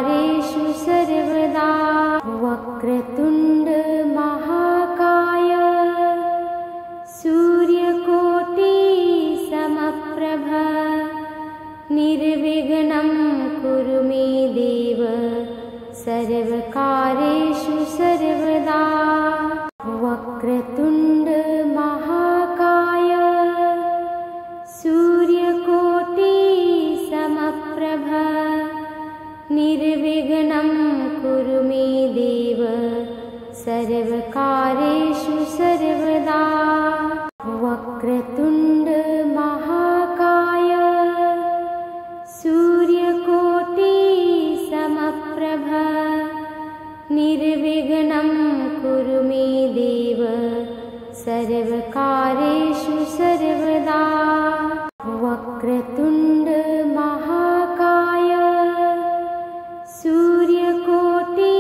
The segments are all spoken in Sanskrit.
सर्वकार्येषु सर्वदा वक्रतुण्ड महाकाय सूर्यकोटि समप्रभ निर्विघ्नं कुरु मे देव सर्वकार्येषु सर्वदा वक्रतुण्ड महाकाय सूर्यकोटि समप्रभ निर्विघ्नं कुरु मे देव सर्वकार्येषु सर्वदा वक्रतुण्ड महाकाय सूर्यकोटि समप्रभ निर्विघ्नं कुरु मे देव सर्वकार्येषु सर्वदा वक्रतुण्ड महाकाय सूर्यकोटि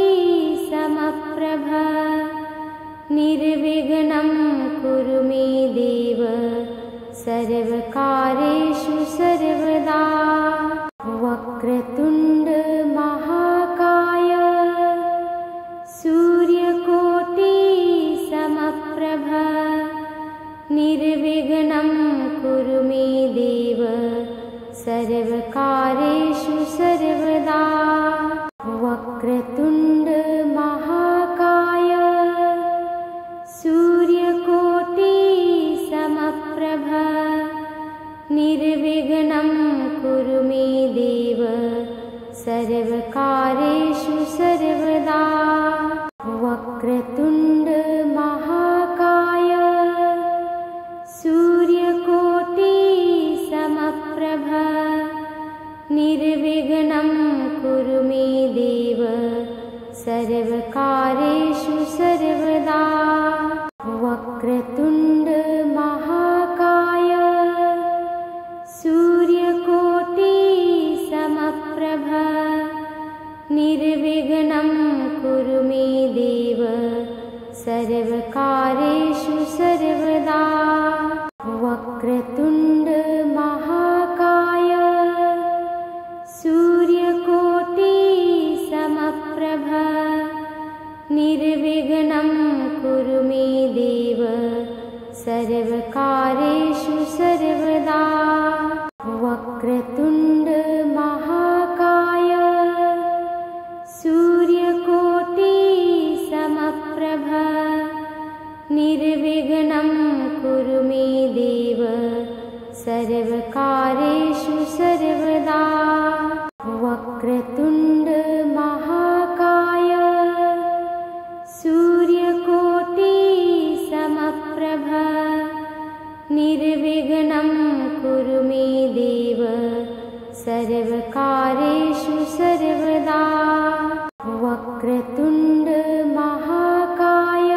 समप्रभ निर्विघ्नं कुरु मे देव सर्वकार्येषु सर्वदा वक्रतुण्ड महाकाय सूर्यकोटि समप्रभ निर्विघ्नं कुरु मे देव सर्वकार्येषु सर्वदा वक्रतुण्ड महाकाय सूर्यकोटि समप्रभ निर्विघ्नं कुरु मे देव सर्वकार्येषु सर्वदा वक्रतुण्ड महाकाय सूर्यकोटि समप्रभ निर्विघ्नं कुरु मे देव सर्वकार्येषु सर्वदा वक्रतुण्ड महाकाय सूर्यकोटि समप्रभ निर्विघ्नं कुरु मे देव सर्वकार्येषु सर्वदा वक्रतुण्ड महाकाय सूर्यकोटि समप्रभ निर्विघ्नं कुरु मे देव सर्वकार्येषु सर्वदा वक्रतुण्ड महाकाय सूर्यकोटि समप्रभ निर्विघ्नं कुरु मे देव सर्वकार्येषु सर्वदा वक्रतुण्ड महाकाय सूर्यकोटि समप्रभ निर्विघ्नं कुरु मे देव सर्वकार्येषु सर्वदा वक्रतुण्ड महाकाय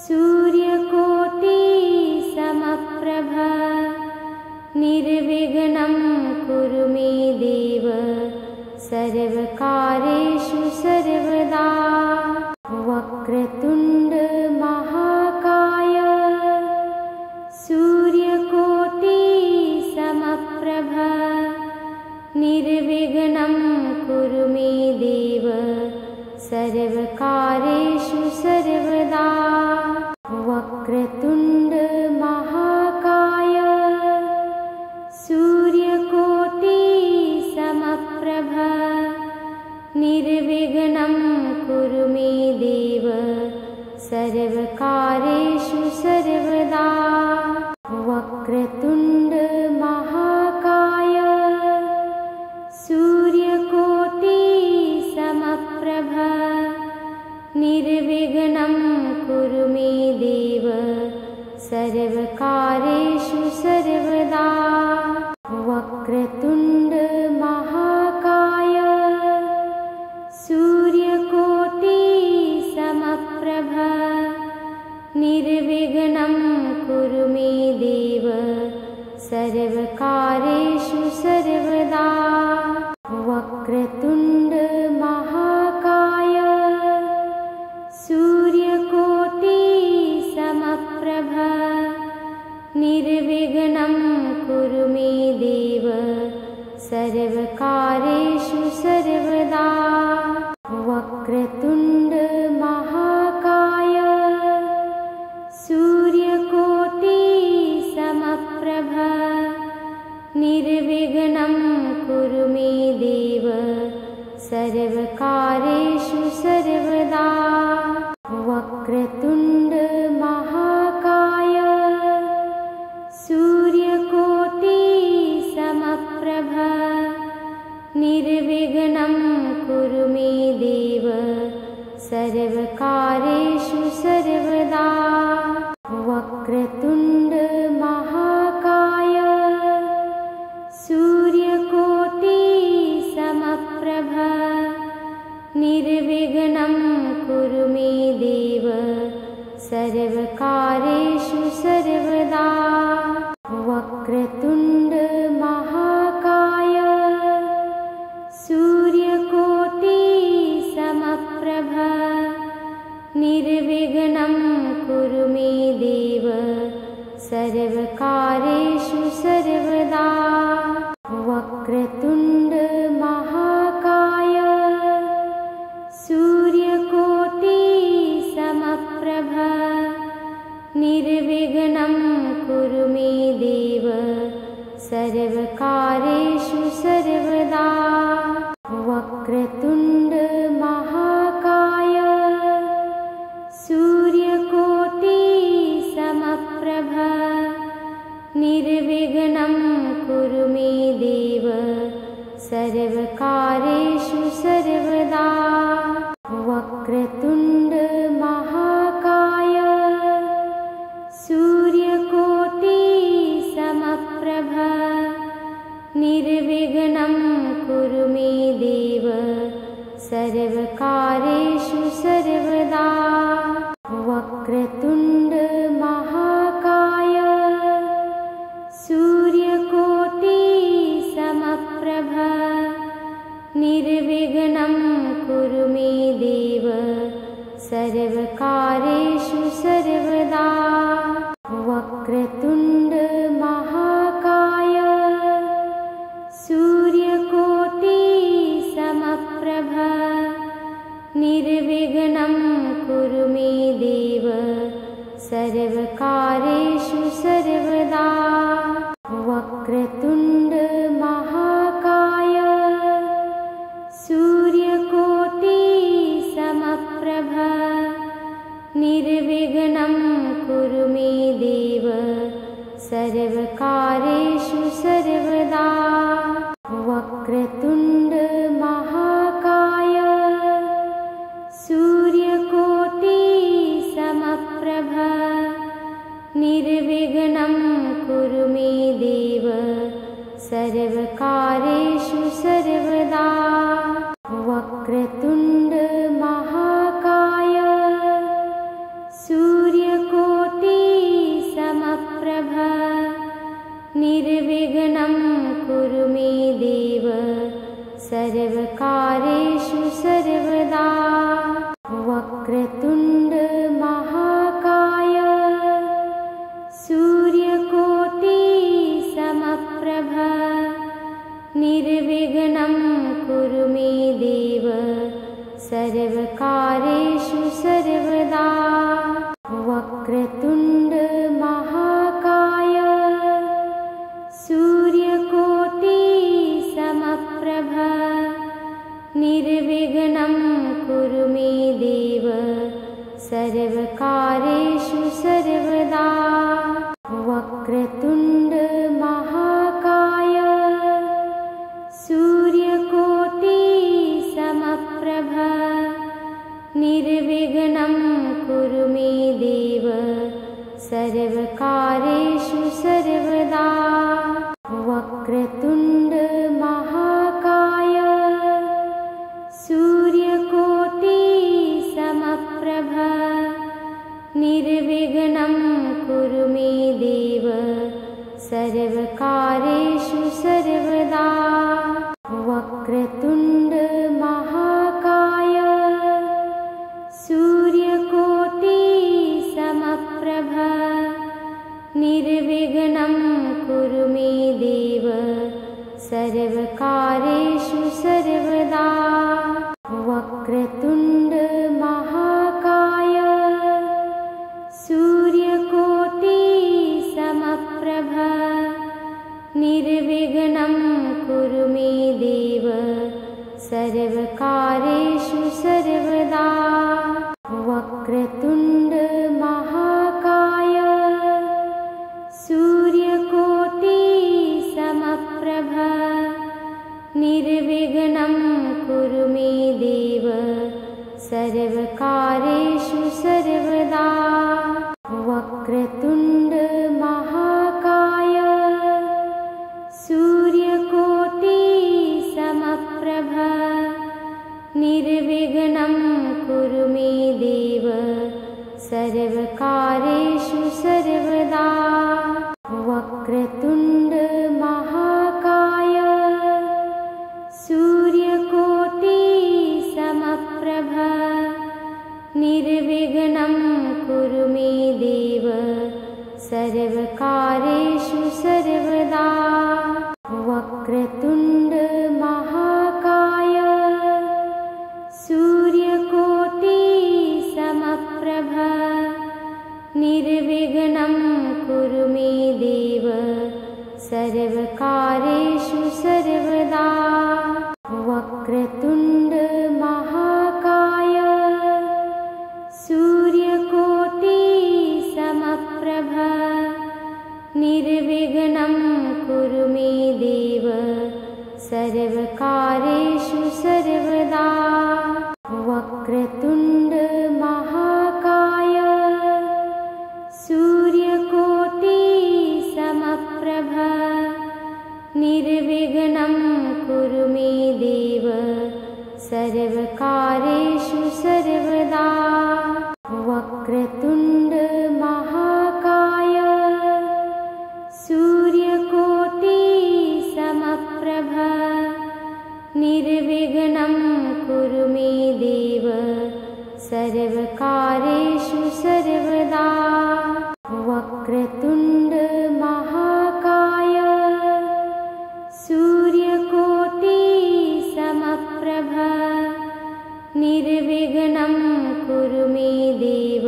सूर्यकोटि समप्रभ निर्विघ्नं कुरु मे देव सर्वकार्येषु सर्वदा वक्रतुण्ड महाकाय सूर्यकोटि समप्रभ निर्विघ्नं कुरु मे देव सर्वकार्येषु सर्वदा वक्रतुण्ड महाकाय सूर्यकोटि समप्रभ निर्विघ्नं कुरु मे देव सर्वकार्येषु सर्वदा वक्रतुण्ड महाकाय सूर्यकोटि समप्रभ निर्विघ्नं कुरु मे देव सर्वकार्येषु सर्वदा वक्रतुण्ड महाकाय सूर्यकोटि सर्वकार्येषु सर्वदा वक्रतुण्ड महाकाय सूर्यकोटि समप्रभ निर्विघ्नं कुरु मे देव सर्वकार्येषु सर्वदा वक्रतुण्ड महाकाय सूर्यकोटि समप्रभ निर्विघ्नं कुरु मे देव सर्वकार्येषु सर्वदा वक्रतुण्ड महाकाय सूर्यकोटि समप्रभ निर्विघ्नं कुरु मे देव सर्वकार्येषु सर्वदा वक्रतुण्ड महाकाय सूर्यकोटि समप्रभ निर्विघ्नं कुरु मे देव सर्वकार्येषु सर्वदा वक्रतुण्ड महाकाय सूर्यकोटि समप्रभ निर्विघ्नं कुरु मे देव सर्वकार्येषु सर्वदा वक्रतुण्ड महाकाय सूर्यकोटि समप्रभ निर्विघ्नं कुरु मे देव सर्वकार्येषु सर्वदा वक्रतुण्ड महाकाय सूर्यकोटि समप्रभ निर्विघ्नं कुरु मे देव सर्वकार्येषु सर्वदा वक्रतुण्ड महाकाय सूर्यकोटि समप्रभ निर्विघ्नं कुरु मे देव सर्वकार्येषु सर्वदा वक्रतुण्ड महाकाय सूर्यकोटि समप्रभ निर्विघ्नं कुरु मे देव सर्वकार्येषु सर्वदा वक्रतुण्ड महाकाय सूर्यकोटि समप्रभ निर्विघ्नं कुरु मे देव सर्वकार्येषु सर्वदा वक्रतुण्ड महाकाय सूर्यकोटि समप्रभ निर्विघ्नं कुरु मे देव सर्वकार्येषु सर्वदा वक्रतुण्ड महाकाय सूर्यकोटि समप्रभ निर्विघ्नं कुरु मे देव सर्वकार्येषु सर्वदा वक्रतुण्ड महाकाय सूर्यकोटि समप्रभ निर्विघ्नं कुरु मे देव सर्वकार्येषु सर्वदा वक्रतुण्ड महाकाय सूर्यकोटि समप्रभ निर्विघ्नं कुरु मे देव सर्वकार्येषु सर्वदा वक्रतुण्ड महाकाय सर्वकार्येषु सर्वदा वक्रतुण्ड महाकाय सूर्यकोटि समप्रभ निर्विघ्नं कुरु मे देव सर्वकार्येषु सर्वदा वक्रतुण्ड महाकाय सूर्यकोटि समप्रभ निर्विघ्नं कुरु मे देव सर्वकार्येषु सर्वदा वक्रतुण्ड महाकाय सूर्यकोटि समप्रभ निर्विघ्नं कुरु मे देव सर्वकार्येषु सर्वदा वक्रतुण्ड महाकाय सूर्यकोटि समप्रभ निर्विघ्नं कुरु मे देव सर्वकार्येषु सर्वदा वक्रतुण्ड महाकाय सूर्यकोटि समप्रभ निर्विघ्नं कुरु मे देव सर्वकार्येषु सर्वदा वक्रतुण्ड महाकाय सूर्यकोटि समप्रभ निर्विघ्नं कुरु मे देव सर्वकार्येषु सर्वदा वक्रतुण्ड महाकाय सूर्यकोटि समप्रभ निर्विघ्नं कुरु मे देव सर्वकार्येषु सर्वदा वक्रतुण्ड महाकाय सूर्यकोटि समप्रभ निर्विघ्नं कुरु मे देव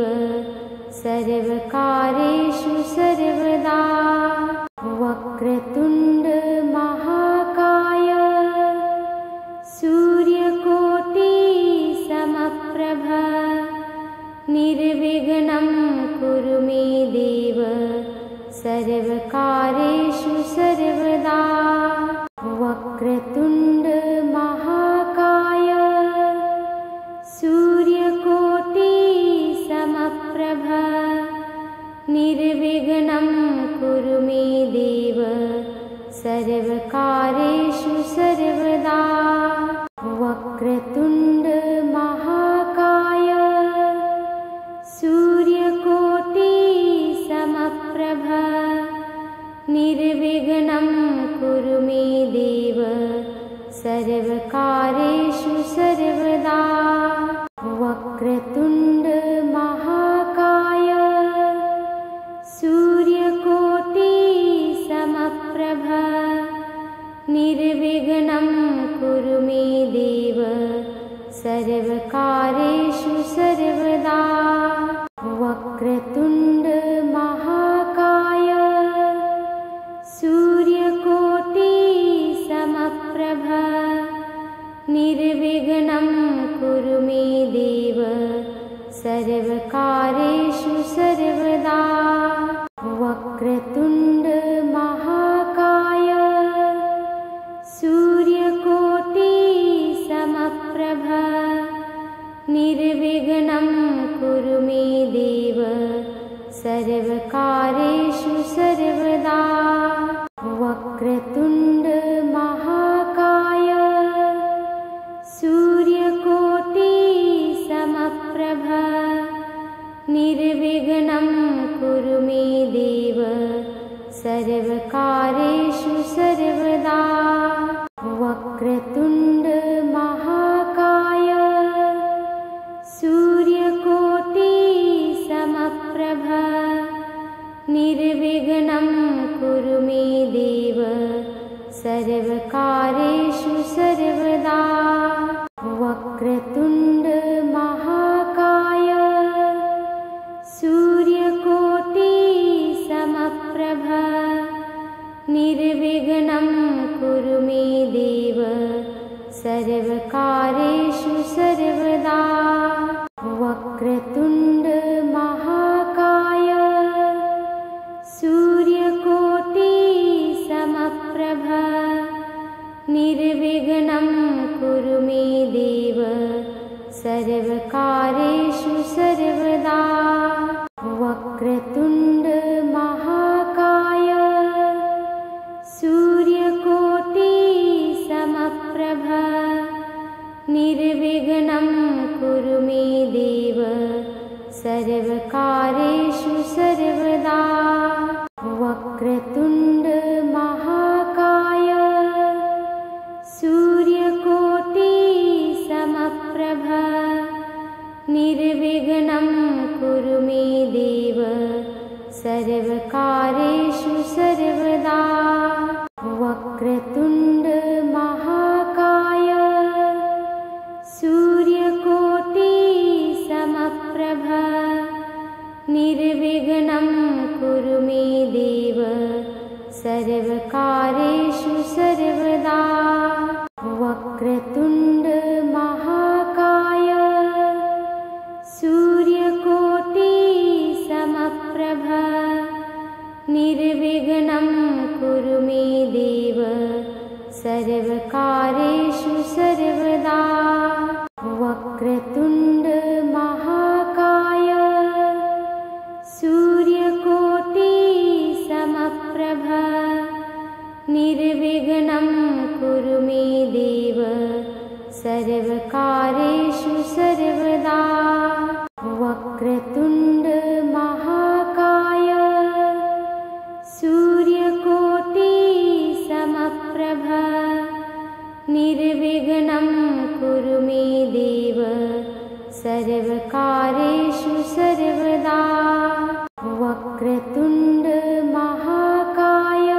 सर्वकार्येषु सर्वदा वक्रतुण्ड महाकाय सूर्यकोटि समप्रभ निर्विघ्नं कुरु मे देव सर्वकार्येषु सर्वदा वक्रतुण्ड महाकाय सूर्यकोटि समप्रभ निर्विघ्नं कुरु मे देव सर्वकार्येषु सर्वदा वक्रतुण्ड महाकाय सूर्यकोटि समप्रभ निर्विघ्नं कुरु मे देव सर्वकार्येषु सर्वदा वक्रतुण्ड महाकाय सूर्यकोटि समप्रभ निर्विघ्नं कुरु मे देव सर्वकार्येषु सर्वदा वक्रतुण्ड महाकाय सूर्यकोटि समप्रभ निर्विघ्नं कुरु मे देव सर्वकार्येषु सर्वदा वक्रतुण्ड महाकाय सूर्यकोटि समप्रभ निर्विघ्नं कुरु मे देव सर्वकार्येषु सर्वदा वक्रतुण्ड महाकाय सूर्यकोटि समप्रभ निर्विघ्नं सर्वकार्येषु सर्वदा वक्रतुण्ड महाकाय सूर्यकोटि समप्रभ निर्विघ्नं कुरु मे देव सर्वकार्येषु सर्वदा वक्रतुण्ड महाकाय सूर्यकोटि समप्रभ निर्विघ्नं कुरु मे देव सर्वकार्येषु सर्वदा वक्रतुण्ड महाकाय सूर्यकोटि समप्रभ निर्विघ्नं कुरु मे देव सर्वकार्येषु सर्वदा वक्रतुण्ड महाकाय सूर्यकोटि समप्रभ निर्विघ्नं कुरु मे देव सर्वकार्येषु सर्वदा वक्रतुण्ड महाकाय सूर्यकोटि समप्रभ निर्विघ्नं कुरु मे देव सर्वकार्येषु सर्वदा वक्रतुण्ड महाकाय सूर्यकोटि समप्रभ निर्विघ्नं कुरु मे देव सर्वकार्येषु सर्वदा वक्रतुण्ड महाकाय सूर्यकोटि समप्रभ निर्विघ्नं कुरु मे देव सर्वकार्येषु सर्वदा वक्रतुण्ड महाकाय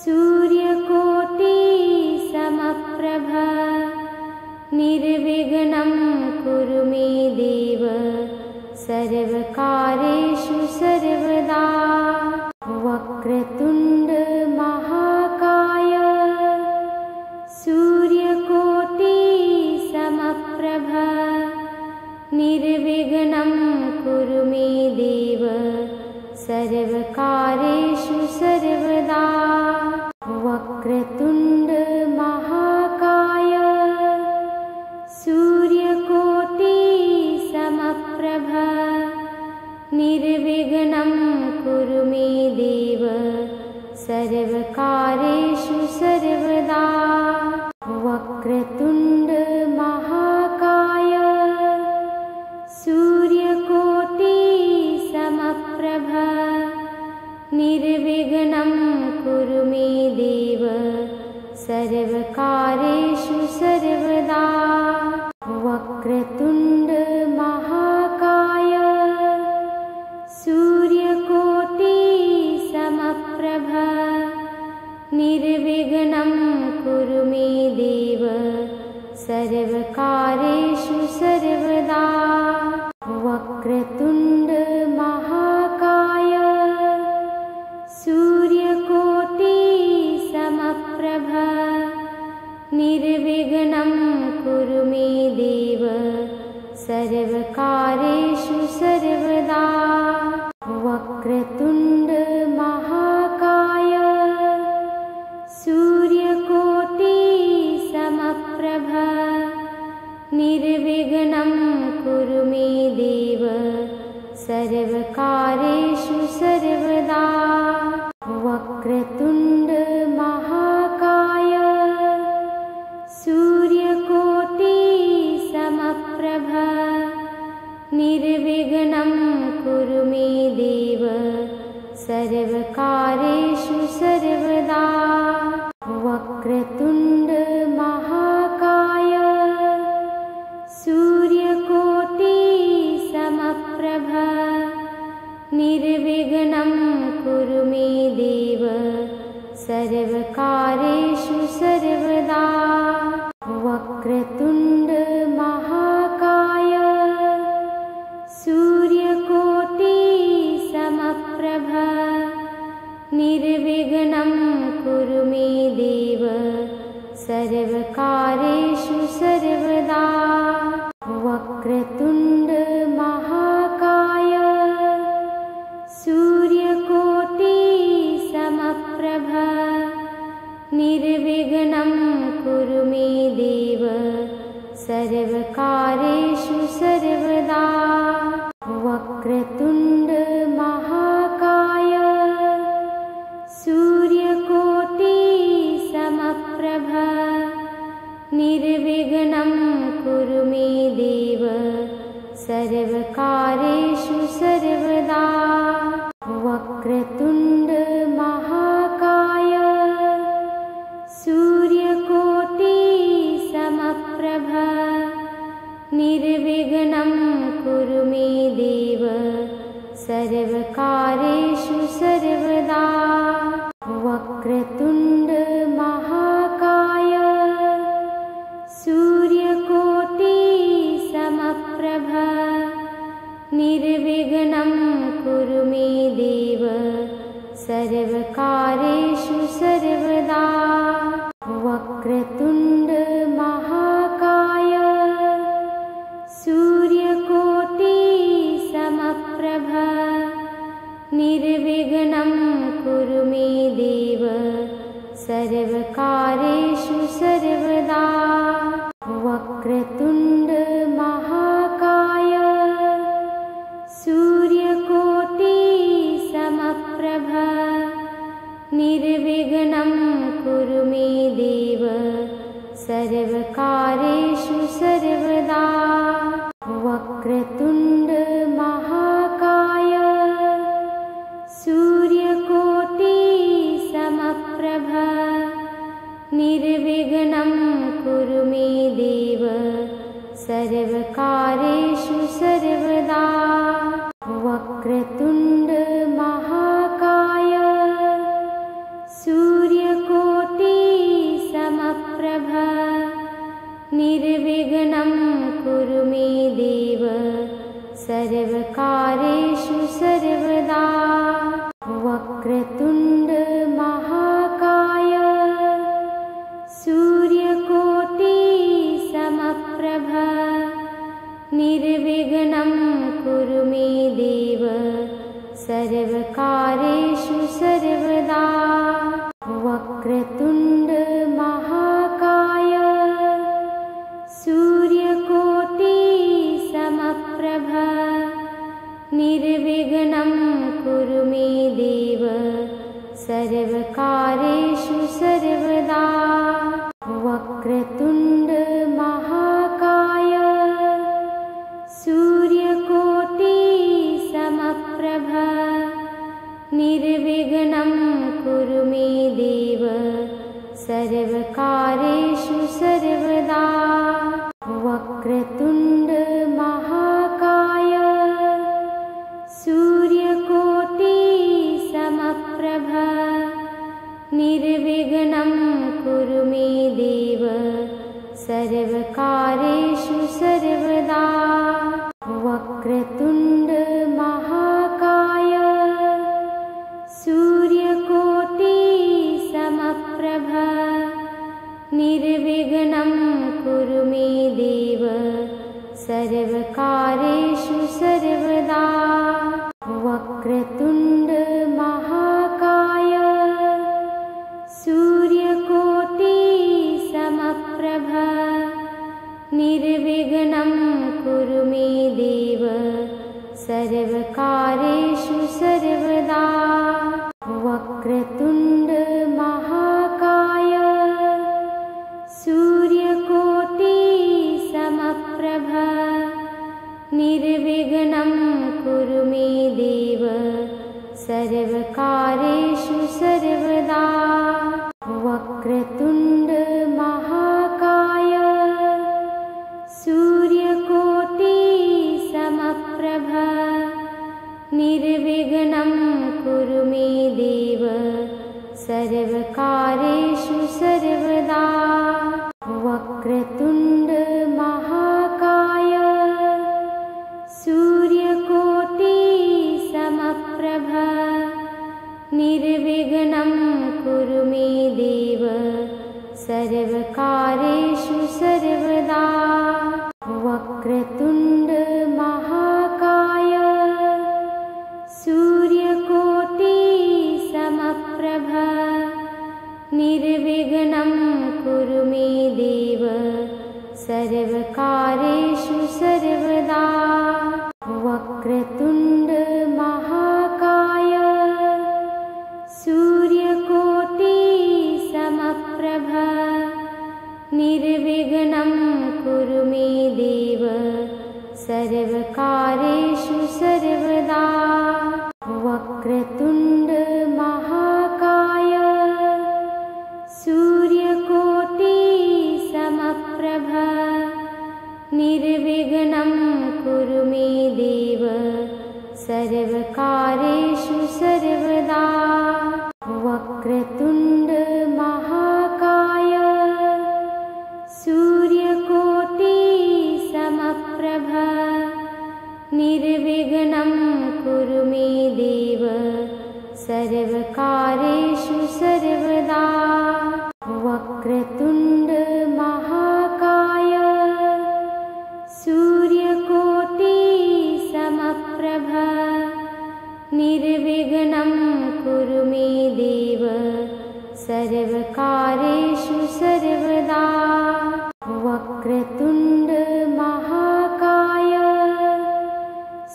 सूर्यकोटि समप्रभ निर्विघ्नं कुरु मे देव सर्वकार्येषु सर्वदा वक्रतुण्ड महाकाय सूर्यकोटि समप्रभ निर्विघ्नं कुरु मे देव सर्वकार्येषु सर्वदा वक्रतुण्ड महाकाय सूर्यकोटि समप्रभ निर्विघ्नं कुरु मे देव सर्वकार्येषु सर्वदा वक्रतुण्ड महाकाय सूर्यकोटि समप्रभ निर्विघ्नं कुरु मे देव सर्वकार्येषु सर्वदा वक्रतुण्ड महाकाय सूर्यकोटि समप्रभ निर्विघ्नं कुरु मे देव सर्वकार्येषु सर्वदा वक्रतुण्ड महाकाय सूर्यकोटि समप्रभ निर्विघ्नं कुरु मे देव सर्वकार्येषु सर्वदा वक्रतुण्ड महाकाय सूर्यकोटि समप्रभ निर्विघ्नं कुरु मे देव सर्वकार्येषु सर्वदा वक्रतुण्ड महाकाय सूर्यकोटि समप्रभ निर्विघ्नं कुरु मे देव सर्वकार्येषु सर्वदा वक्रतुण्ड महाकाय सर्वकार्येषु सर्वदा वक्रतुण्ड महाकाय सूर्यकोटि समप्रभ निर्विघ्नं कुरु मे देव सर्वकार्येषु सर्वदा वक्रतुण्ड महाकाय सूर्यकोटि समप्रभ निर्विघ्नं कुरु मे देव सर्वकार्येषु सर्वदा वक्रतुण्ड महाकाय सूर्यकोटि समप्रभ निर्विघ्नं कुरु मे देव सर्वकार्येषु सर्वदा वक्रतुण्ड महाकाय सूर्यकोटि समप्रभ निर्विघ्नं कुरु मे देव सर्वकार्येषु सर्वदा वक्रतुण्ड महाकाय सूर्यकोटि समप्रभ निर्विघ्नं कुरु मे देव सर्वकार्येषु सर्वदा वक्रतुण्ड महाकाय सूर्यकोटि समप्रभ निर्विघ्नं कुरु मे देव सर्वकार्येषु सर्वदा वक्रतुण्ड महाकाय सूर्यकोटि समप्रभ निर्विघ्नं कुरु मे देव सर्वकार्येषु सर्वदा वक्रतुण्ड महाकाय सूर्यकोटि समप्रभ निर्विघ्नं कुरु मे देव सर्वकार्येषु सर्वदा वक्रतुण्ड महाकाय सूर्यकोटि समप्रभ निर्विघ्नं कुरु मे देव सर्वकार्येषु सर्वदा वक्रतुण्ड महाकाय सूर्यकोटि समप्रभ निर्विघ्नं कुरु मे देव सर्वकार्येषु सर्वदा वक्रतुण्ड महाकाय सूर्यकोटि समप्रभ निर्विघ्नं कुरु मे देव सर्वकार्येषु सर्वदा वक्रतुण्ड महाकाय सूर्यकोटि समप्रभ निर्विघ्नं कुरु मे देव सर्वकार्येषु सर्वदा वक्रतुण्ड महाकाय सूर्यकोटि समप्रभ निर्विघ्नं कुरु मे देव सर्वकार्येषु सर्वदा वक्रतुण्ड महाकाय सूर्यकोटि समप्रभ निर्विघ्नं कुरु मे देव सर्वकार्येषु सर्वदा वक्रतुण्ड महाकाय सर्वकारेषु सर्वदा वक्रतुण्ड महाकाय सूर्यकोटि समप्रभ निर्विघ्नं कुरु मे देव सर्वकारेषु सर्वदा वक्रतुण्ड महाकाय सूर्यकोटि समप्रभ निर्विघ्नं कुरु मे देव सर्वकारेषु सर्वदा वक्रतुण्ड महाकाय सूर्यकोटि समप्रभ निर्विघ्नं कुरु मे देव सर्वकारेषु सर्वदा वक्रतुण्ड महाकाय सूर्यकोटि समप्रभ निर्विघ्नं कुरु मे देव सर्वकारेषु सर्वदा वक्रतुण्ड महाकाय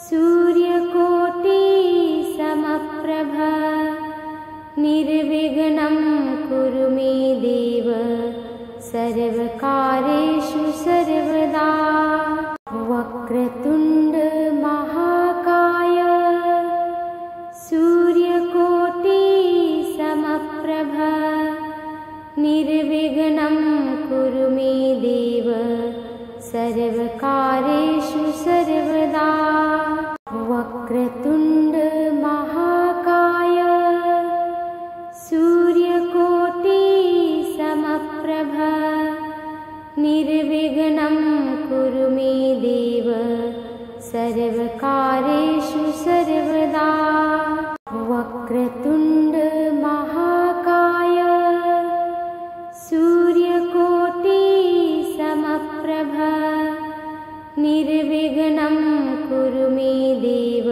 सूर्यकोटि समप्रभ निर्विघ्नं कुरु मे देव सर्वकारेषु सर्वदा वक्रतुण्ड महाकाय सूर्यकोटि समप्रभ निर्विघ्नं कुरु मे देव सर्वकारेषु सर्वदा वक्रतुण्ड महाकाय सूर्यकोटि समप्रभ निर्विघ्नं कुरु मे देव सर्वकारेषु सर्वदा वक्रतुण्ड महाकाय सूर्यकोटि समप्रभ निर्विघ्नं कुरु मे देव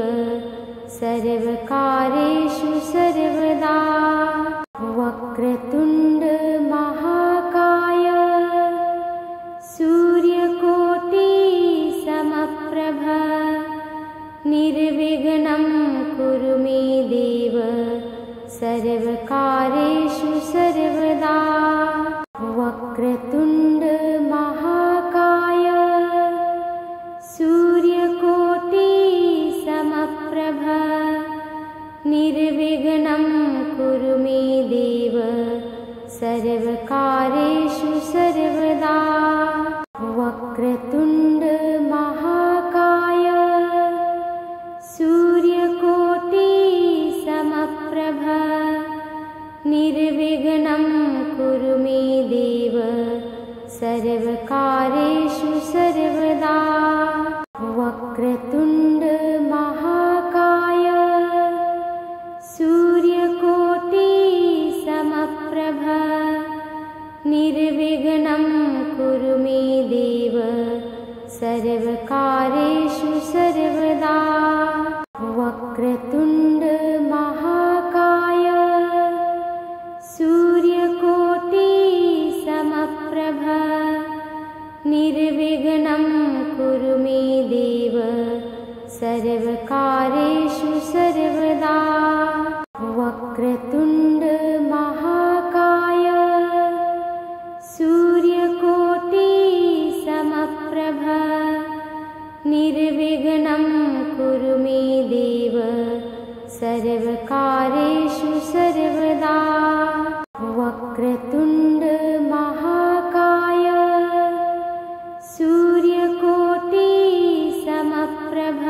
सर्वकारेषु सर्वदा वक्रतुण्ड महाकाय सूर्यकोटि समप्रभ निर्विघ्नं कुरु मे देव सर्वकारेषु सर्वदा वक्रतुण्ड महाकाय सूर्यकोटि समप्रभ निर्विघ्नं कुरु मे देव सर्वकारेषु सर्वदा वक्रतुण्ड महाकाय सूर्यकोटि समप्रभ निर्विघ्नं कुरु मे देव सर्वकारेषु सर्वदा वक्रतुण्ड महाकाय सूर्यकोटि समप्रभ निर्विघ्नं कुरु मे देव सर्वकारेषु सर्वदा वक्रतुण्ड महाकाय सूर्यकोटि समप्रभ निर्विघ्नं कुरु मे देव सर्वकारेषु सर्वदा वक्रतुण्ड महाकाय सूर्यकोटि समप्रभ निर्विघ्नं कुरु मे देव सर्वकारेषु सर्वदा वक्रतुण्ड महाकाय सूर्यकोटि समप्रभ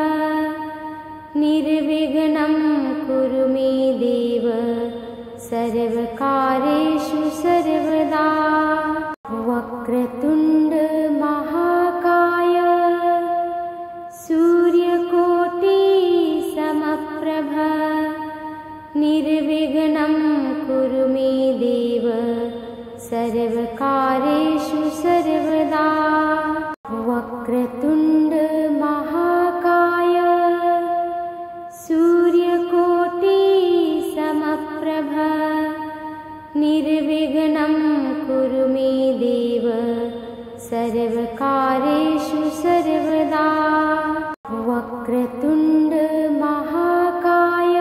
निर्विघ्नं कुरु मे देव सर्वकारेषु सर्वदा वक्रतुण्ड महाकाय सूर्यकोटि समप्रभ निर्विघ्नं कुरु मे देव सर्वकारेषु सर्वदा वक्रतुण्ड महाकाय कार्येषु सर्वदा वक्रतुण्ड महाकाय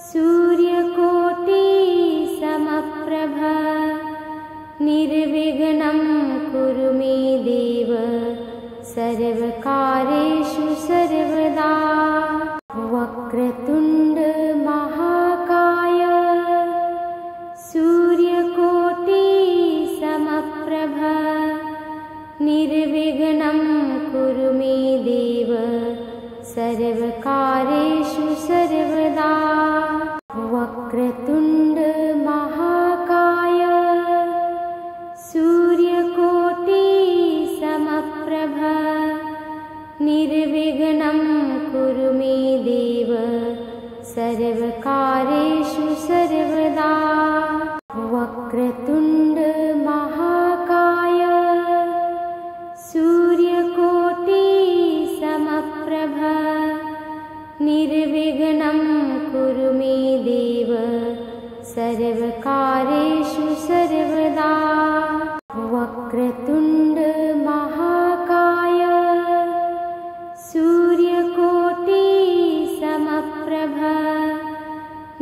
सूर्यकोटि समप्रभ निर्विघ्नं कुरु मे देव सर्वकार्येषु सर्वदा वक्रतुण्ड महाकाय सूर्यकोटि समप्रभ निर्विघ्नं कुरु मे देव सर्वकार्येषु सर्वदा वक्रतुण्ड महाकाय सूर्यकोटि समप्रभ निर्विघ्नं कुरु मे देव सर्वकार्येषु सर्वदा वक्रतुण्ड महाकाय सूर्यकोटि समप्रभ निर्विघ्नं कुरु मे देव सर्वकार्येषु सर्वदा वक्रतुण्ड महाकाय सूर्यकोटि समप्रभ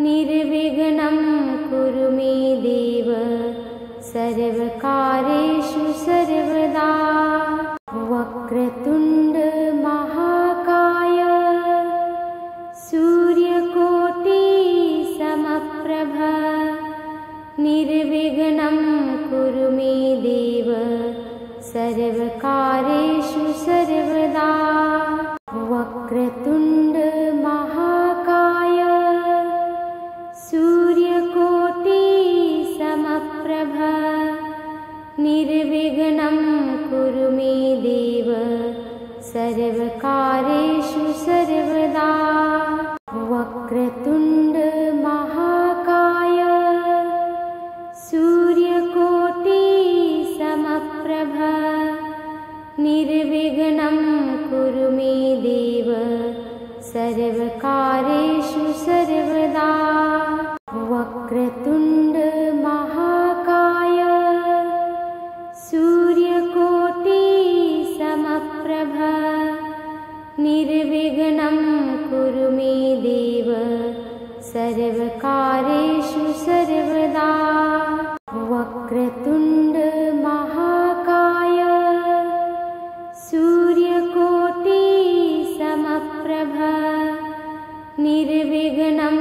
निर्विघ्नं कुरु मे देव सर्वकार्येषु सर्वदा वक्रतुण्ड महाकाय सूर्यकोटि समप्रभ निर्विघ्नं कुरु मे देव सर्वकार्येषु सर्वदा वक्रतुण्ड महाकाय सूर्यकोटि समप्रभ निर्विघ्नं कुरु मे देव सर्वकार्येषु सर्वदा वक्रतुण्ड महाकाय सूर्यकोटि समप्रभ निर्विघ्नं कुरु मे देव सर्वकार्येषु सर्वदा वक्रतुण्ड महाकाय सूर्यकोटि समप्रभ निर्विघ्नं कुरु मे देव सर्वकार्येषु सर्वदा वक्रतुण्ड महाकाय सूर्यकोटि समप्रभ निर्विघ्नं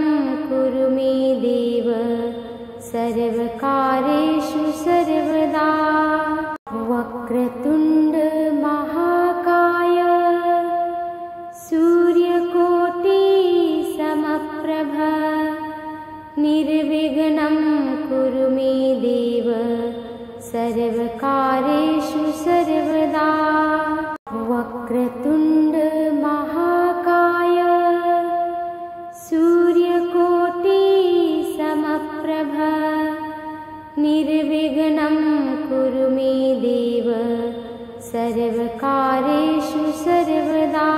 कुरु मे देव सर्वकार्येषु सर्वदा वक्रतुण्ड महाकाय सूर्यकोटि समप्रभ निर्विघ्नं कुरु मे देव सर्वकार्येषु सर्वदा वक्रतुण्ड महाकाय सूर्यकोटि समप्रभ निर्विघ्नं कुरु मे देव सर्वकार्येषु सर्वदा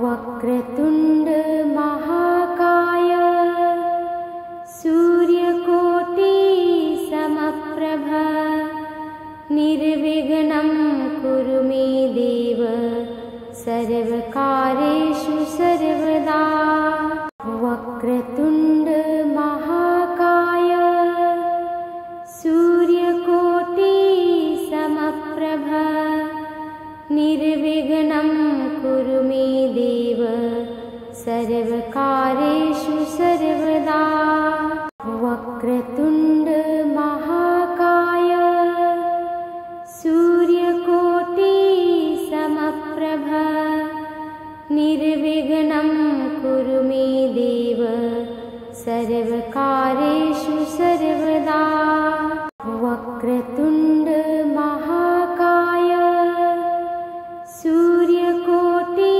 वक्रतुण्ड महाकाय सूर्यकोटि समप्रभ निर्विघ्नं कुरु मे देव सर्वकार्येषु सर्वदा वक्रतुण्ड महाकाय सूर्यकोटि समप्रभ निर्विघ्नं कुरु मे देव सर्वकार्येषु सर्वदा वक्रतुण्ड महाकाय सूर्यकोटि समप्रभ निर्विघ्नं कुरु मे देव सर्वकार्येषु सर्वदा वक्रतुण्ड महाकाय सूर्यकोटि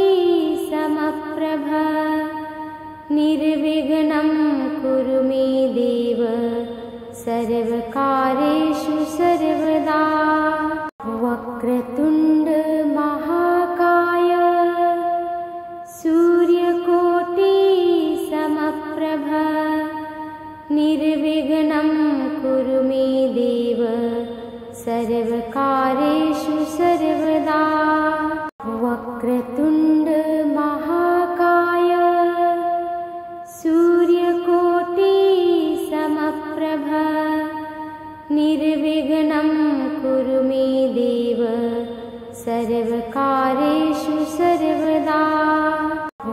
सर्वकारेषु सर्वदा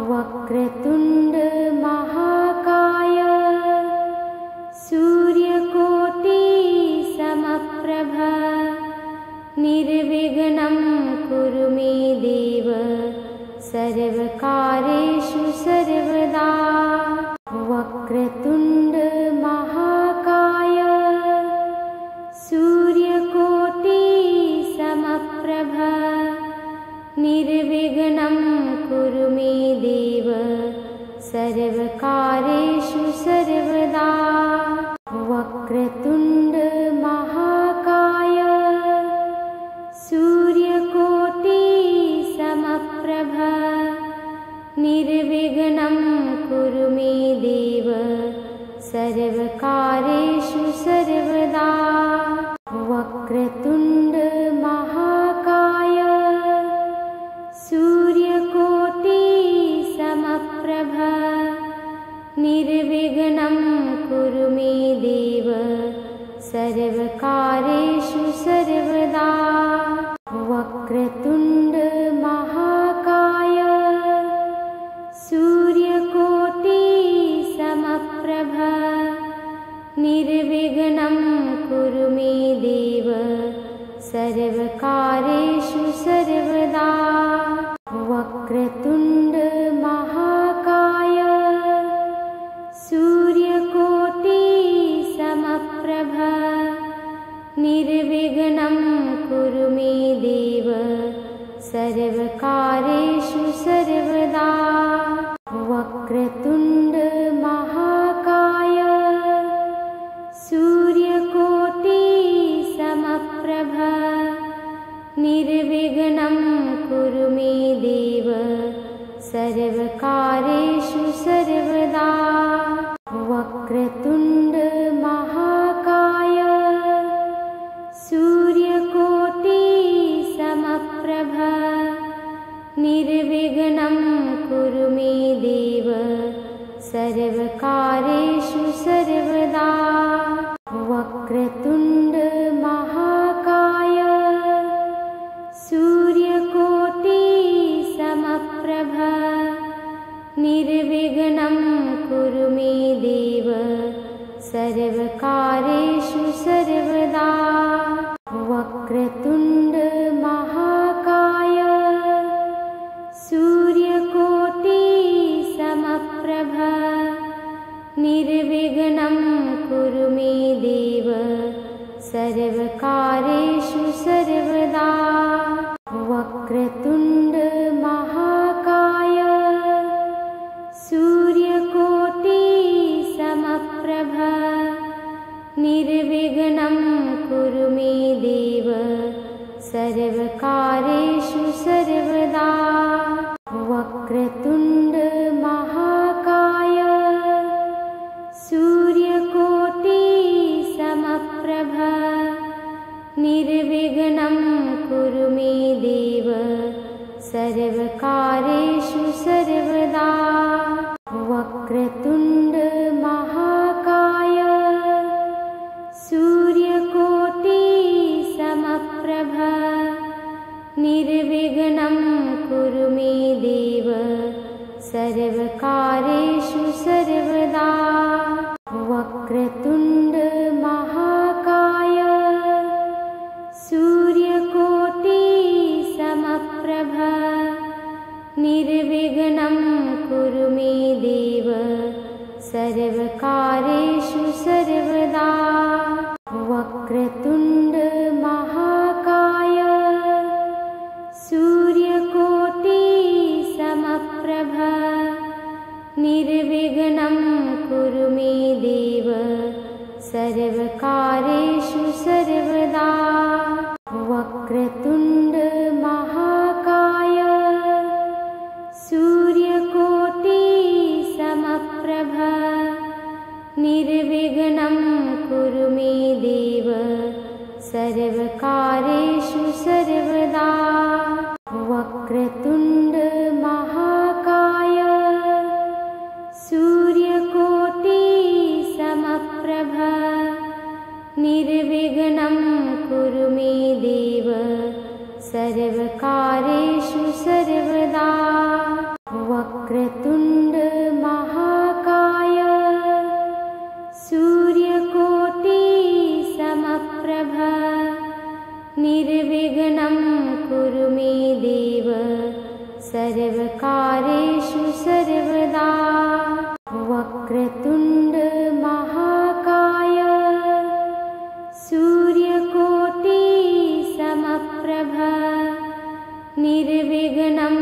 वक्रतुण्ड महाकाय सूर्यकोटि समप्रभ निर्विघ्नं कुरु मे देव सर्वकारेषु सर्वदा वक्रतुण्ड महाकाय सूर्यकोटि समप्रभ निर्विघ्नं कुरु मे देव सर्वकारेषु सर्वदा वक्रतुण्ड महाकाय सूर्यकोटि समप्रभ निर्विघ्नं कुरु मे देव सर्वकारेषु सर्वदा वक्रतुण्ड महाकाय सूर्यकोटि समप्रभ निर्विघ्नं कुरु मे देव सर्वकारेषु सर्वदा वक्रतुण्ड महाकाय सूर्यकोटि समप्रभ निर्विघ्नं कुरु मे देव सर्वकारेषु सर्वदा वक्रतुण्ड महाकाय सूर्यकोटि समप्रभ निर्विघ्नं कुरु मे देव सर्वकारेषु सर्वदा वक्रतुण्ड महाकाय सूर्यकोटि समप्रभ निर्विघ्नं कुरु मे देव सर्वकारेषु सर्वदा वक्रतुण्ड महाकाय सूर्यकोटि समप्रभ निर्विघ्नं कुरु मे देव सर्वकारेषु सर्वदा वक्रतुण्ड महाकाय सूर्यकोटि समप्रभ निर्विघ्नं कुरु मे देव सर्वकारेषु सर्वदा वक्रतुण्ड महाकाय सूर्यकोटि समप्रभ निर्विघ्नं कुरु मे देव सर्वकारेषु सर्वदा वक्रतुण्ड महाकाय सूर्यकोटि समप्रभ निर्विघ्नं कुरु मे देव सर्वकारेषु सर्वदा वक्रतुण्ड महाकाय सूर्यकोटि समप्रभ निर्विघ्नं कुरु मे देव सर्वकारेषु सर्वदा वक्रतुण्ड महाकाय सूर्यकोटि समप्रभ निर्विघ्नं कुरु मे देव सर्वकारेषु सर्वदा वक्रतुण्ड महाकाय सूर्यकोटि समप्रभ निर्विघ्नं कुरु मे देव सर्वकारेषु सर्वदा वक्रतुण्ड महाकाय सर्वकार्येषु सर्वदा वक्रतुण्ड महाकाय सूर्यकोटि समप्रभ निर्विघ्नं कुरु मे देव सर्वकार्येषु सर्वदा वक्रतुण्ड महाकाय सूर्यकोटि समप्रभ निर्विघ्नं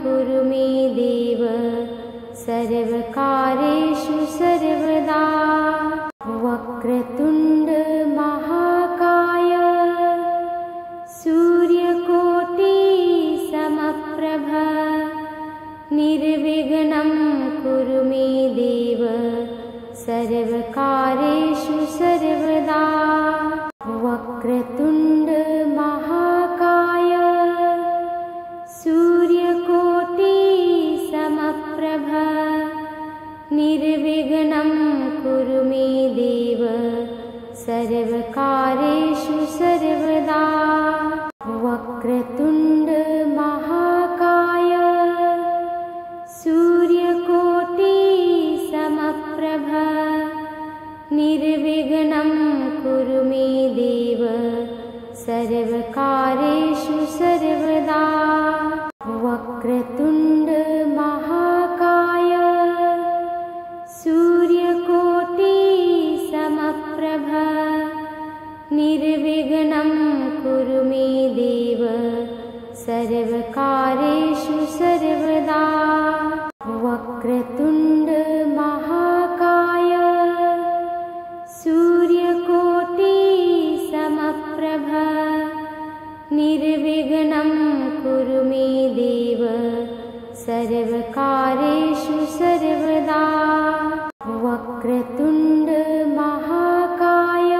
कुरु मे देव सर्वकार्येषु सर्वदा वक्रतुण्ड महाकाय सूर्यकोटि समप्रभ निर्विघ्नं कुरु मे देव सर्वकार्येषु सर्वदा वक्रतुण्ड महाकाय सूर्यकोटि समप्रभ निर्विघ्नं कुरु मे देव सर्वकार्येषु सर्वदा वक्रतुण्ड महाकाय सूर्यकोटि समप्रभ निर्विघ्नं कुरु मे देव सर्वकार्येषु सर्वदा वक्रतुण्ड महाकाय सूर्यकोटि समप्रभ निर्विघ्नं कुरु मे देव सर्वकार्येषु सर्वदा वक्रतुण्ड महाकाय सूर्यकोटि समप्रभ निर्विघ्नं कुरु मे देव सर्वकार्येषु सर्वदा वक्रतुण्ड महाकाय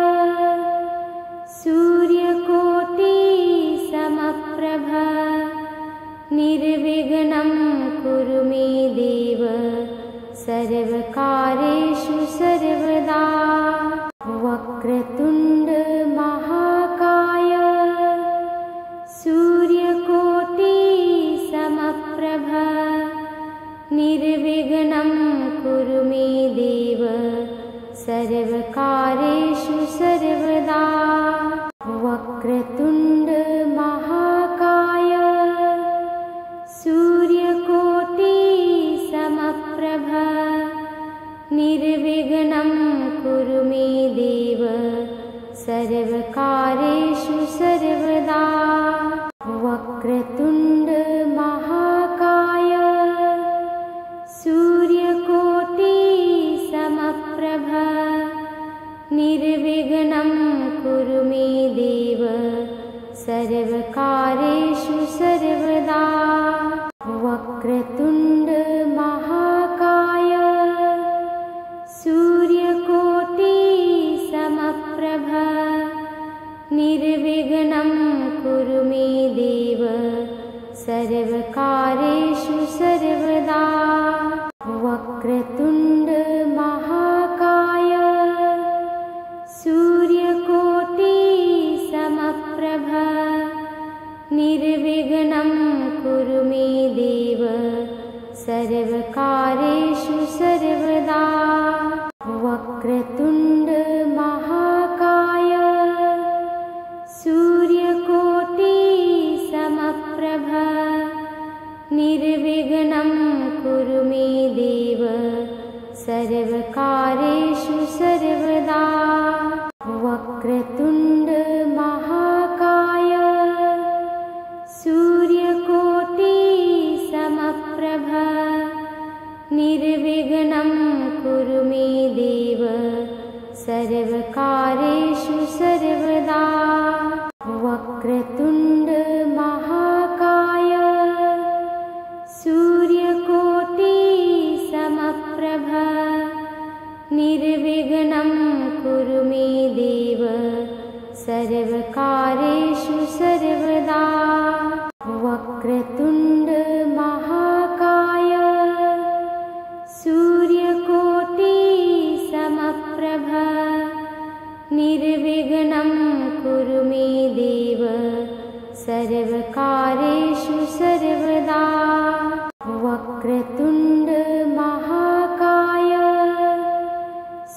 सूर्यकोटि समप्रभ निर्विघ्नं कुरु मे देव सर्वकार्येषु सर्वदा वक्रतुण्ड महाकाय सूर्यकोटि समप्रभ निर्विघ्नं कुरु मे देव सर्वकार्येषु सर्वदा वक्रतुण्ड महाकाय सूर्यकोटि समप्रभ निर्विघ्नं कुरु मे देव सर्वकार्येषु सर्वदा वक्रतुण्ड महाकाय सूर्यकोटि समप्रभ निर्विघ्नं कुरु मे देव सर्वकार्येषु सर्वदा वक्रतुण्ड महाकाय सूर्यकोटि समप्रभ निर्विघ्नं कुरु मे देव सर्वकार्येषु सर्वदा वक्रतुण्ड महाकाय सूर्यकोटि समप्रभ निर्विघ्नं कुरु मे देव सर्वकार्येषु सर्वदा वक्रतुण्ड महाकाय सूर्यकोटि समप्रभ निर्विघ्नं कुरु मे देव सर्वकार्येषु सर्वदा वक्रतुण्ड महाकाय सूर्यकोटि समप्रभ निर्विघ्नं कार्येषु सर्वदा वक्रतुण्ड महाकाय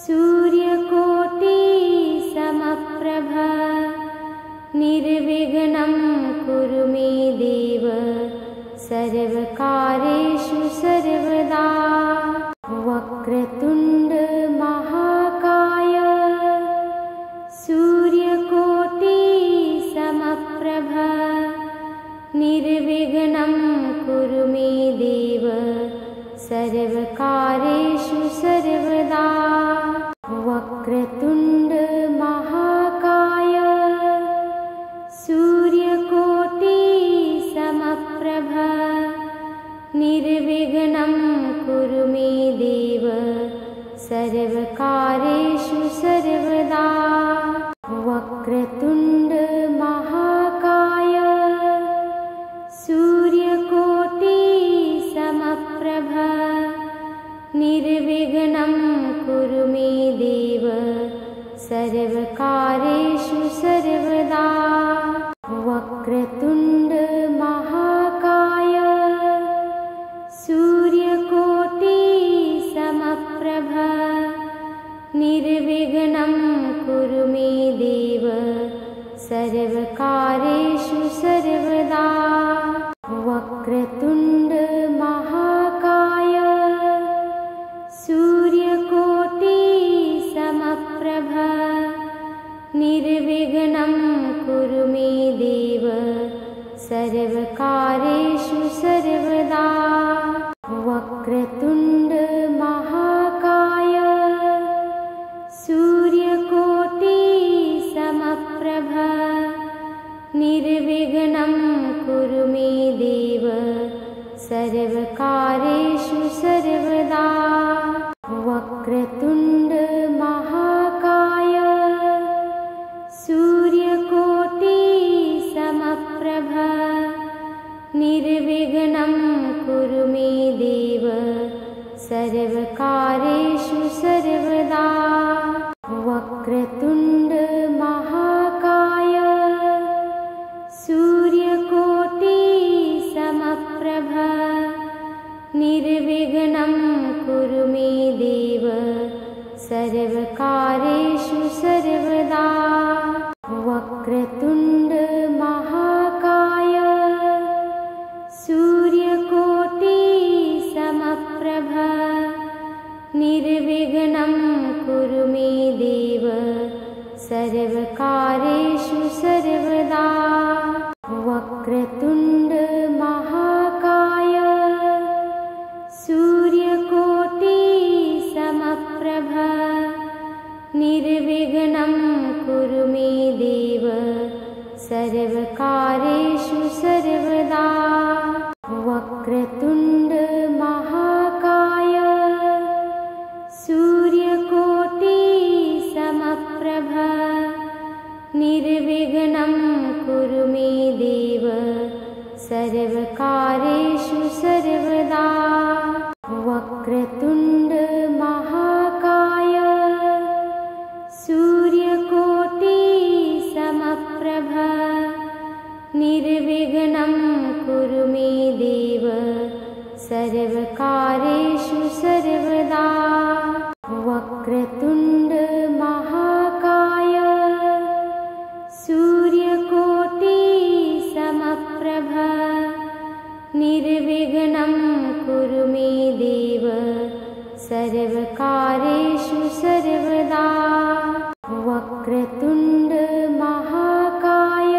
सूर्यकोटि समप्रभ निर्विघ्नं कुरु मे देव सर्वकार्येषु सर्वदा वक्रतुण्ड महाकाय सूर्यकोटि समप्रभ निर्विघ्नं कुरु मे देव सर्वकार्येषु सर्वदा वक्रतुण्ड महाकाय सूर्यकोटि समप्रभ निर्विघ्नं कुरु मे देव सर्वकार्येषु सर्वदा वक्रतुण्ड महाकाय सूर्यकोटि समप्रभ निर्विघ्नं कुरु मे देव सर्वकार्येषु सर्वदा वक्रतुण्ड महाकाय सूर्यकोटि समप्रभ निर्विघ्नं कुरु मे देव सर्वकार्येषु सर्वदा वक्रतुण्ड महाकाय सूर्यकोटि समप्रभ निर्विघ्नं कुरु मे देव सर्वकार्येषु सर्वदा वक्रतुण्ड महाकाय सूर्यकोटि समप्रभ निर्विघ्नं कुरु मे देव सर्वकार्येषु सर्वदा वक्रतुण्ड महाकाय सूर्यकोटि समप्रभ निर्विघ्नं कुरु मे देव सर्वकार्येषु सर्वदा वक्रतुण्ड महाकाय सूर्यकोटि समप्रभ निर्विघ्नं कुरु मे देव सर्वकार्येषु सर्वदा वक्रतुण्ड महाकाय सूर्यकोटि समप्रभ निर्विघ्नं कुरु मे देव सर्वकार्येषु सर्वदा वक्रतुण्ड महाकाय सूर्यकोटि समप्रभ निर्विघ्नं कुरु मे देव सर्वकार्येषु सर्वदा वक्रतुण्ड महाकाय सूर्यकोटि समप्रभ निर्विघ्नं कुरु मे देव सर्वकार्येषु सर्वदा वक्रतुण्ड महाकाय सूर्यकोटि समप्रभ निर्विघ्नं कुरु मे देव सर्वकार्येषु सर्वदा वक्रतुण्ड महाकाय सूर्यकोटि समप्रभ निर्विघ्नं कुरु मे देव सर्वकार्येषु सर्वदा वक्रतुण्ड महाकाय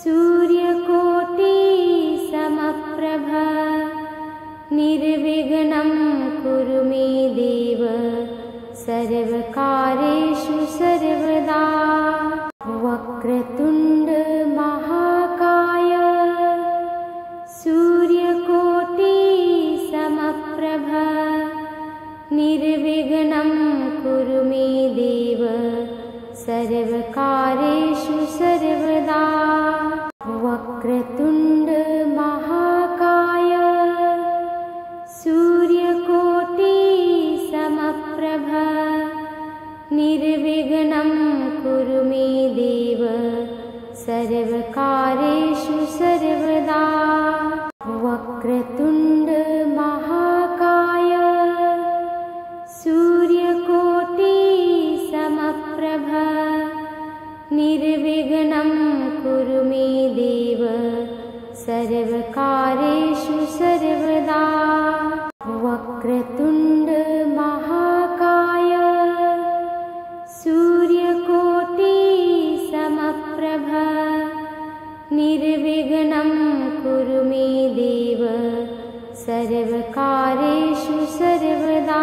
सूर्यकोटि समप्रभ निर्विघ्नं कुरु मे देव सर्वकार्येषु सर्वदा वक्रतुण्ड महाकाय सूर्यकोटि समप्रभ सर्वकार्येषु सर्वदा वक्रतुण्ड महाकाय सूर्यकोटि समप्रभ निर्विघ्नं कुरु मे देव सर्वकार्येषु सर्वदा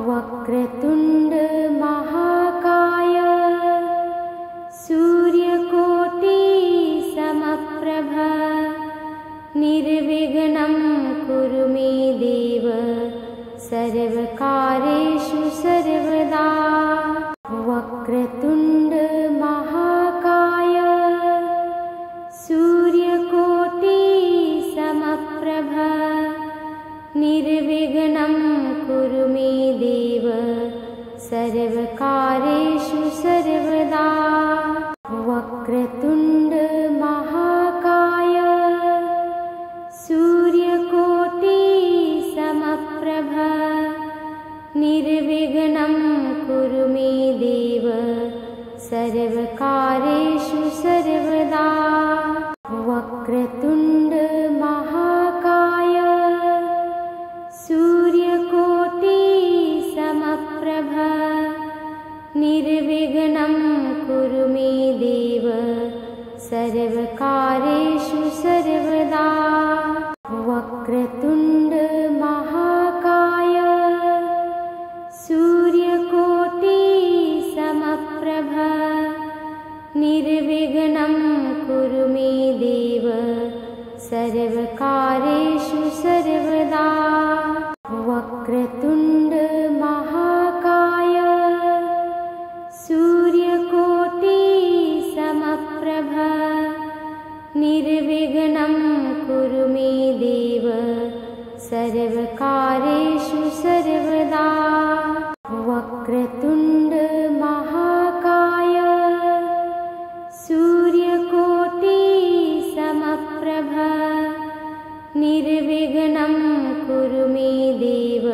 वक्रतुण्ड महाकाय सूर्यकोटि समप्रभ निर्विघ्नं कुरु मे देव सर्वकार्येषु सर्वदा वक्रतुण्ड महाकाय सूर्यकोटि समप्रभ निर्विघ्नं कुरु मे देव सर्वकार्येषु सर्वदा वक्रतुण्ड महाकाय सूर्यकोटि समप्रभ निर्विघ्नं कुरु मे देव सर्वकार्येषु सर्वदा वक्रतुण्ड महाकाय सूर्यकोटि समप्रभ निर्विघ्नं कुरु मे देव सर्वकार्येषु सर्वदा वक्रतुण्ड महाकाय सूर्यकोटि समप्रभ निर्विघ्नं कुरु मे देव सर्वकार्येषु सर्वदा वक्रतुण्ड महाकाय सूर्यकोटि समप्रभ निर्विघ्नं कुरु मे देव सर्वकार्येषु सर्वदा वक्रतुण्ड महाकाय सूर्यकोटि समप्रभ निर्विघ्नं कुरु मे देव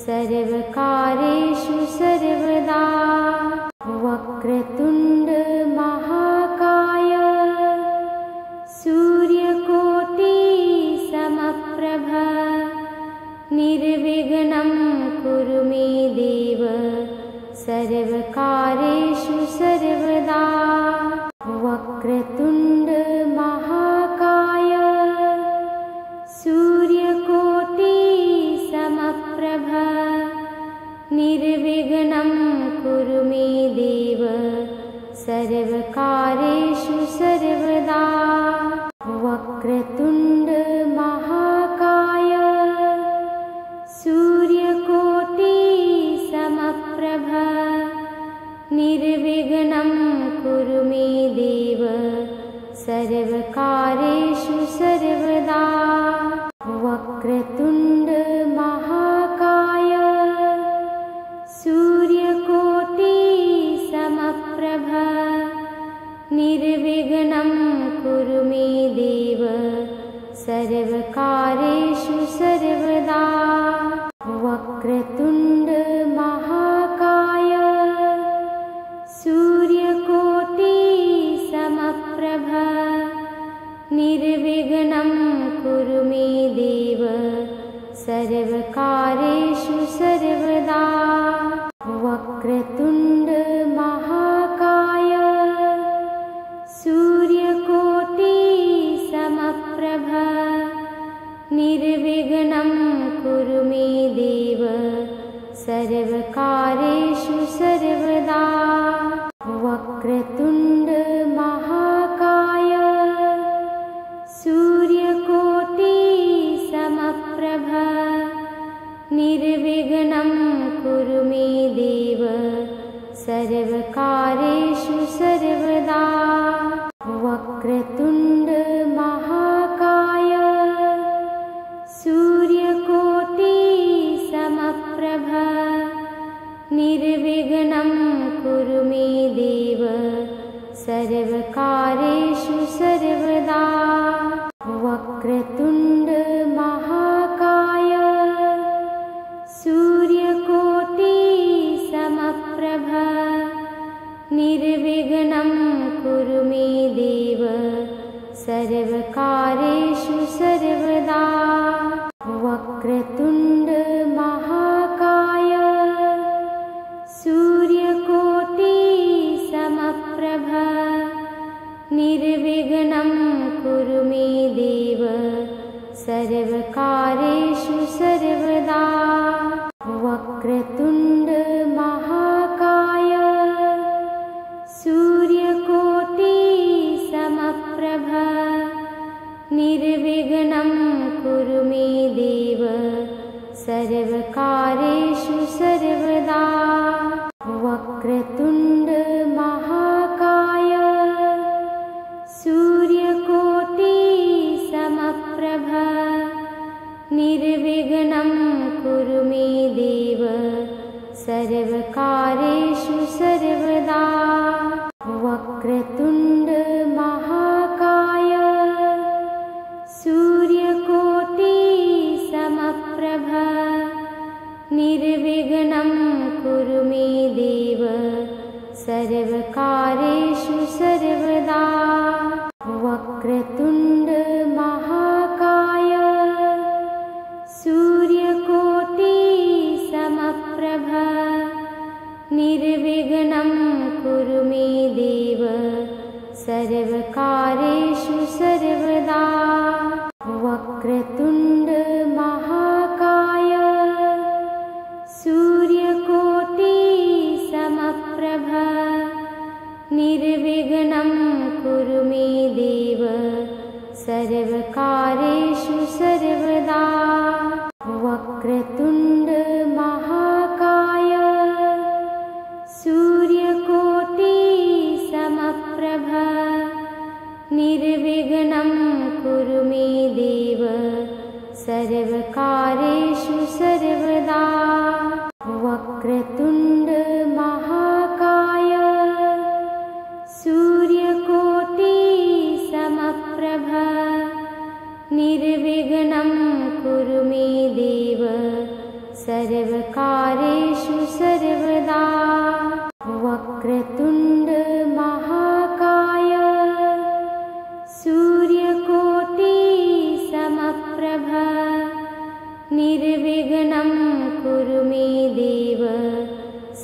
सर्वकार्येषु सर्वदा वक्रतुण्ड महाकाय सूर्यकोटि समप्रभ निर्विघ्नं कुरु मे देव सर्वकार्येषु सर्वदा वक्रतुण्ड महाकाय सूर्यकोटि समप्रभ निर्विघ्नं कुरु मे देव सर्वकार्येषु सर्वदा वक्रतुण्ड महाकाय सूर्यकोटि समप्रभ निर्विघ्नं कुरु मे देव सर्वकार्येषु सर्वदा वक्रतुण्ड महाकाय सूर्यकोटि समप्रभ निर्विघ्नं कुरु मे देव सर्वकार्येषु सर्वदा वक्रतुण्ड महाकाय सूर्यकोटि समप्रभ निर्विघ्नं कुरु मे देव सर्वकार्येषु सर्वदा वक्रतुण्ड महाकाय सूर्यकोटि समप्रभ निर्विघ्नं कुरु मे देव सर्वकार्येषु सर्वदा वक्रतुण्ड महाकाय सर्वकारेषु सर्वदा वक्रतुण्ड महाकाय सूर्यकोटि समप्रभ निर्विघ्नं कुरु मे देव सर्वकारेषु सर्वदा वक्रतुण्ड महाकाय सूर्यकोटि समप्रभ निर्विघ्नं कुरु मे देव सर्वकारेषु सर्वदा वक्रतुण्ड महाकाय सूर्यकोटि समप्रभ निर्विघ्नं कुरु मे देव सर्वकारेषु सर्वदा वक्रतुण्ड महाकाय सूर्यकोटि समप्रभ निर्विघ्नं कुरु मे देव सर्वकारेषु सर्वदा वक्रतुण्ड महाकाय सूर्यकोटि समप्रभ निर्विघ्नं कुरु मे देव सर्वकारेषु सर्वदा वक्रतुण्ड महाकाय सूर्यकोटि समप्रभ निर्विघ्नं कुरु मे देव सर्वकारेषु सर्वदा वक्रतुण्ड महाकाय सूर्यकोटि समप्रभ निर्विघ्नं कुरु मे देव सर्वकारेषु सर्वदा वक्रतुण्ड महाकाय सूर्यकोटि समप्रभ निर्विघ्नं कुरु मे देव सर्वकारेषु सर्वदा वक्रतुण्ड महाकाय सूर्यकोटि समप्रभ निर्विघ्नं कुरु मे देव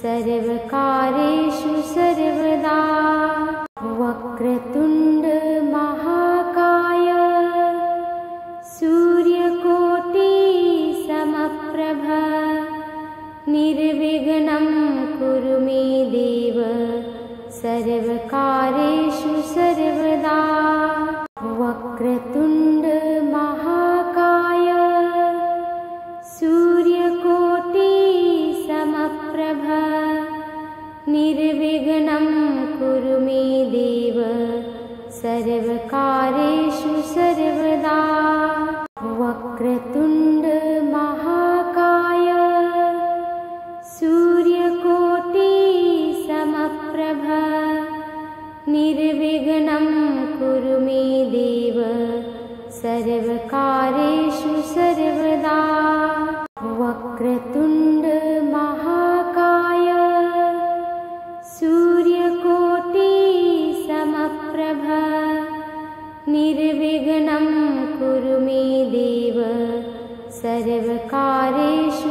सर्वकारेषु सर्वदा वक्रतुण्ड महाकाय सूर्यकोटि समप्रभ निर्विघ्नं कुरु मे देव सर्वकारेषु सर्वदा वक्रतुण्ड महाकाय सूर्यकोटि समप्रभ निर्विघ्नं कुरु मे देव सर्वकारेषु सर्वदा वक्रतुण्ड महाकाय सूर्यकोटि समप्रभ निर्विघ्नं कुरु मे देव सर्वकारेषु सर्वदा वक्रतुण्ड महाकाय सूर्यकोटि समप्रभ निर्विघ्नं कुरु मे देव सर्वकारेषु